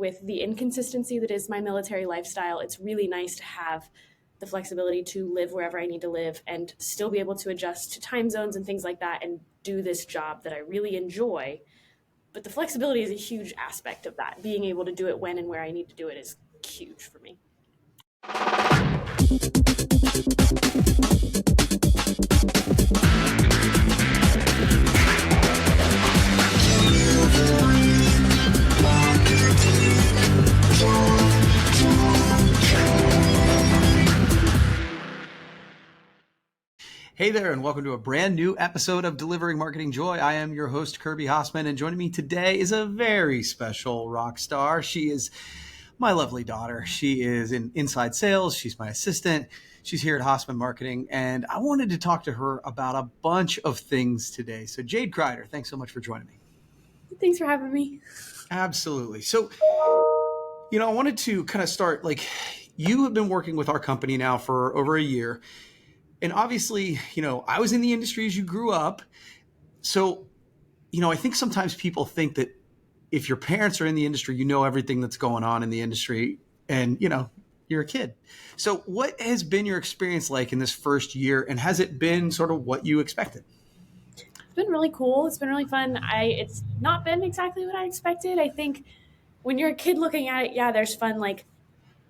with the inconsistency that is my military lifestyle, it's really nice to have the flexibility to live wherever I need to live and still be able to adjust to time zones and things like that and do this job that I really enjoy. But the flexibility is a huge aspect of that. Being able to do it when and where I need to do it is huge for me. Hey there, and welcome to a brand new episode of Delivering Marketing Joy. I am your host, Kirby Hossman, and joining me today is a very special rock star. She is my lovely daughter. She is in inside sales. She's my assistant. She's here at Hossman Marketing, and I wanted to talk to her about a bunch of things today. So Jade Crider, thanks so much for joining me. Thanks for having me. Absolutely. So, I wanted to kind of start, you have been working with our company now for over a year. And obviously, I was in the industry as you grew up. So, I think sometimes people think that if your parents are in the industry, you know everything that's going on in the industry and, you're a kid. So what has been your experience like in this first year? And has it been sort of what you expected? It's been really cool. It's been really fun. It's not been exactly what I expected. I think when you're a kid looking at it, yeah, there's fun,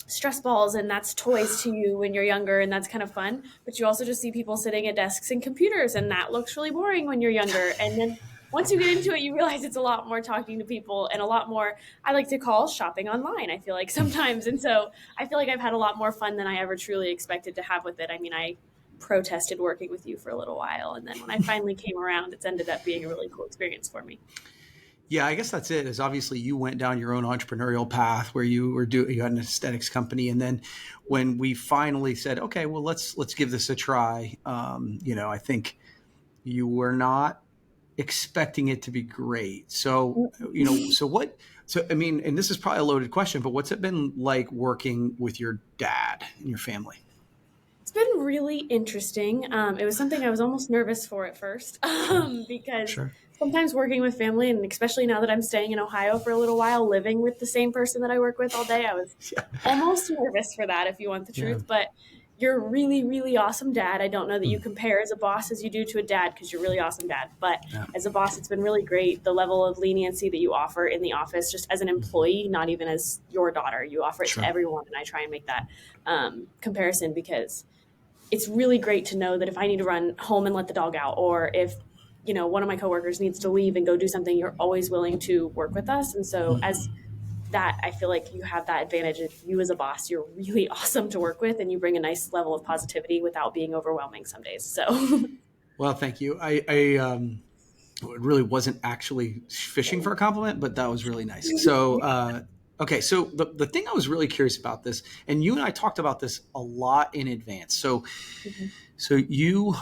stress balls, and that's toys to you when you're younger, and that's kind of fun. But you also just see people sitting at desks and computers, and that looks really boring when you're younger. And then once you get into it, you realize it's a lot more talking to people and a lot more, I like to call shopping online, I feel like sometimes. And so I feel like I've had a lot more fun than I ever truly expected to have with it. I mean, I protested working with you for a little while, and then when I finally came around, it's ended up being a really cool experience for me. Yeah, I guess that's it. Is obviously you went down your own entrepreneurial path where you had an aesthetics company, and then when we finally said, okay, well let's give this a try. I think you were not expecting it to be great. So I mean, and this is probably a loaded question, but what's it been like working with your dad and your family? It's been really interesting. It was something I was almost nervous for at first because Sure. Sometimes working with family, and especially now that I'm staying in Ohio for a little while, living with the same person that I work with all day, I was almost nervous for that, if you want the truth. Yeah. But you're a really, really awesome dad. I don't know that you compare as a boss as you do to a dad because you're a really awesome dad. But as a boss, it's been really great. The level of leniency that you offer in the office, just as an employee, not even as your daughter, you offer it to everyone. And I try and make that comparison because it's really great to know that if I need to run home and let the dog out, or if one of my coworkers needs to leave and go do something, you're always willing to work with us. And so as that, I feel like you have that advantage. If you as a boss, you're really awesome to work with, and you bring a nice level of positivity without being overwhelming some days. So, well, thank you. I really wasn't actually fishing for a compliment, but that was really nice. So, okay. So the thing I was really curious about this, and you and I talked about this a lot in advance. So, So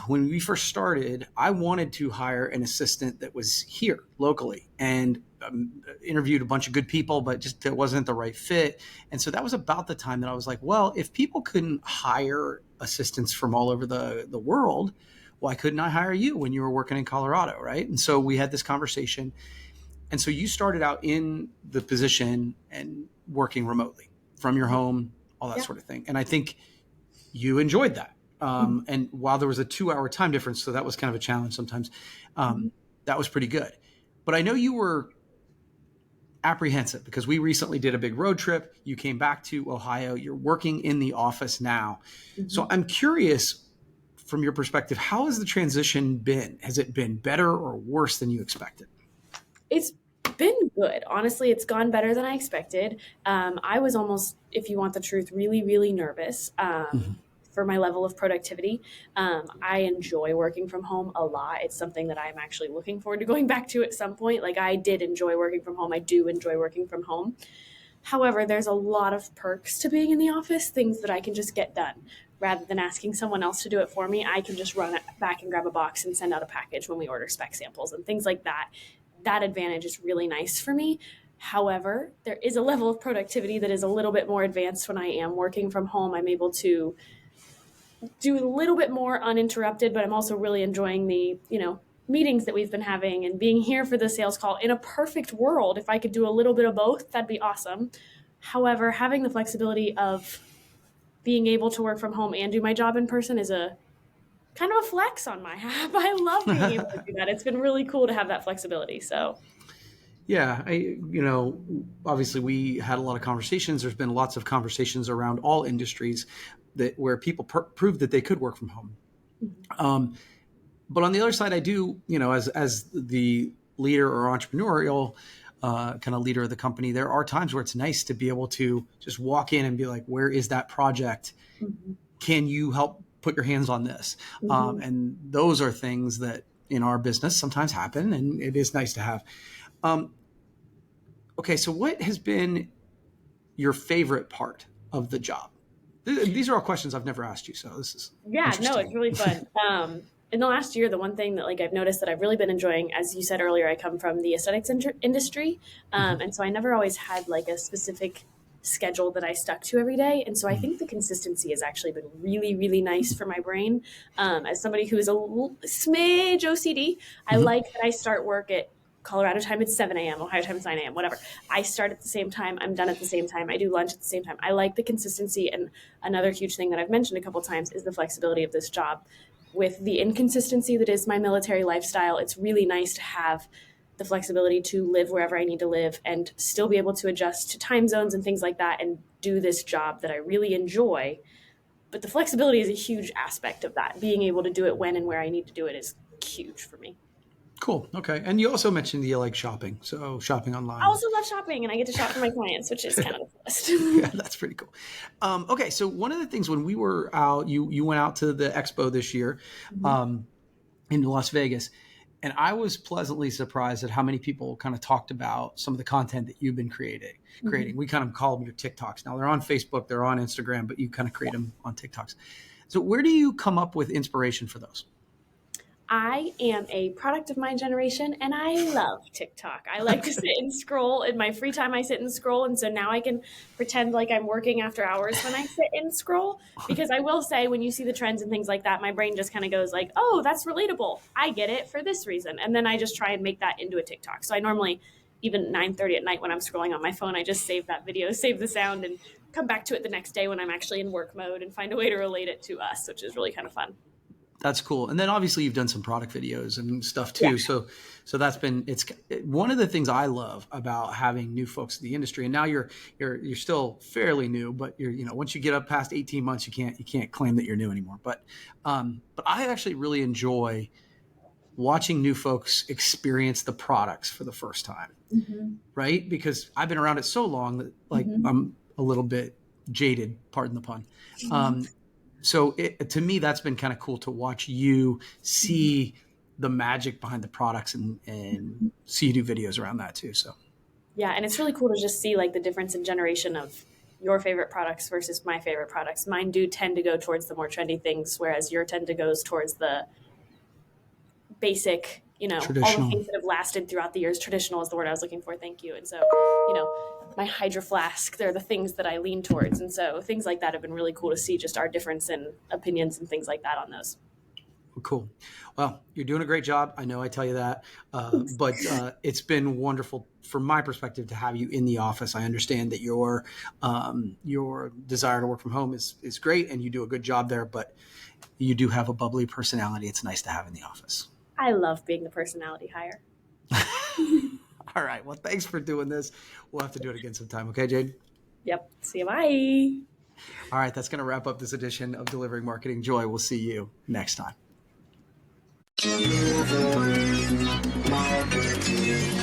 when we first started, I wanted to hire an assistant that was here locally, and interviewed a bunch of good people, but just it wasn't the right fit. And so that was about the time that I was like, well, if people couldn't hire assistants from all over the world, why couldn't I hire you when you were working in Colorado, right? And so we had this conversation. And so you started out in the position and working remotely from your home, all that sort of thing. And I think you enjoyed that. And while there was a 2-hour time difference, so that was kind of a challenge sometimes, that was pretty good. But I know you were apprehensive because we recently did a big road trip. You came back to Ohio. You're working in the office now. So I'm curious, from your perspective, how has the transition been? Has it been better or worse than you expected? It's been good. Honestly, it's gone better than I expected. I was almost, if you want the truth, really, really nervous. For my level of productivity. I enjoy working from home a lot. It's something that I'm actually looking forward to going back to at some point. Like, I did enjoy working from home. I do enjoy working from home. However, there's a lot of perks to being in the office, things that I can just get done. Rather than asking someone else to do it for me, I can just run it back and grab a box and send out a package when we order spec samples and things like that. That advantage is really nice for me. However, there is a level of productivity that is a little bit more advanced when I am working from home. I'm able to do a little bit more uninterrupted, but I'm also really enjoying the, meetings that we've been having and being here for the sales call. In a perfect world, if I could do a little bit of both, that'd be awesome. However, having the flexibility of being able to work from home and do my job in person is a kind of a flex on my half. I love being able to do that. It's been really cool to have that flexibility. So yeah, obviously we had a lot of conversations. There's been lots of conversations around all industries where people proved that they could work from home. Mm-hmm. But on the other side, I do, as the leader or entrepreneurial kind of leader of the company, there are times where it's nice to be able to just walk in and be like, where is that project? Mm-hmm. Can you help put your hands on this? Mm-hmm. And those are things that in our business sometimes happen, and it is nice to have. Okay, so what has been your favorite part of the job? These are all questions I've never asked you, so this is it's really fun. In the last year, the one thing that I've noticed that I've really been enjoying, as you said earlier, I come from the aesthetics industry, and so I never always had a specific schedule that I stuck to every day, and so I think the consistency has actually been really, really nice for my brain. As somebody who is a smidge OCD, I like that I start work at Colorado time, it's 7 a.m., Ohio time, it's 9 a.m., whatever. I start at the same time. I'm done at the same time. I do lunch at the same time. I like the consistency. And another huge thing that I've mentioned a couple of times is the flexibility of this job. With the inconsistency that is my military lifestyle, it's really nice to have the flexibility to live wherever I need to live and still be able to adjust to time zones and things like that and do this job that I really enjoy. But the flexibility is a huge aspect of that. Being able to do it when and where I need to do it is huge for me. Cool. Okay. And you also mentioned that you like shopping. So shopping online. I also love shopping, and I get to shop for my clients, which is kind of the best. Yeah, that's pretty cool. Okay. So one of the things when we were out, you went out to the expo this year in Las Vegas, and I was pleasantly surprised at how many people kind of talked about some of the content that you've been creating. Mm-hmm. We kind of call them your TikToks. Now they're on Facebook, they're on Instagram, but you kind of create them on TikToks. So where do you come up with inspiration for those? I am a product of my generation, and I love TikTok. I like to sit and scroll. In my free time, I sit and scroll, and so now I can pretend like I'm working after hours when I sit and scroll, because I will say when you see the trends and things like that, my brain just kind of goes like, oh, that's relatable. I get it for this reason. And then I just try and make that into a TikTok. So I normally, even 9:30 at night when I'm scrolling on my phone, I just save that video, save the sound, and come back to it the next day when I'm actually in work mode and find a way to relate it to us, which is really kind of fun. That's cool. And then obviously you've done some product videos and stuff too. Yeah. So that's been, it's one of the things I love about having new folks in the industry. And now you're still fairly new, but once you get up past 18 months, you can't claim that you're new anymore. But I actually really enjoy watching new folks experience the products for the first time. Mm-hmm. Right? Because I've been around it so long that I'm a little bit jaded, pardon the pun. Mm-hmm. So to me, that's been kind of cool to watch you see the magic behind the products and see you do videos around that too. So yeah, and it's really cool to just see the difference in generation of your favorite products versus my favorite products. Mine do tend to go towards the more trendy things, whereas your tend to goes towards the basic, all the things that have lasted throughout the years. Traditional is the word I was looking for. Thank you. And so, my Hydro Flask, they're the things that I lean towards. And so things like that have been really cool to see, just our difference in opinions and things like that on those. Cool. Well, you're doing a great job. I know I tell you that, but it's been wonderful from my perspective to have you in the office. I understand that your desire to work from home is great and you do a good job there, but you do have a bubbly personality. It's nice to have in the office. I love being the personality hire. All right. Well, thanks for doing this. We'll have to do it again sometime. Okay, Jade? Yep. See you. Bye. All right. That's going to wrap up this edition of Delivering Marketing Joy. We'll see you next time. Marketing.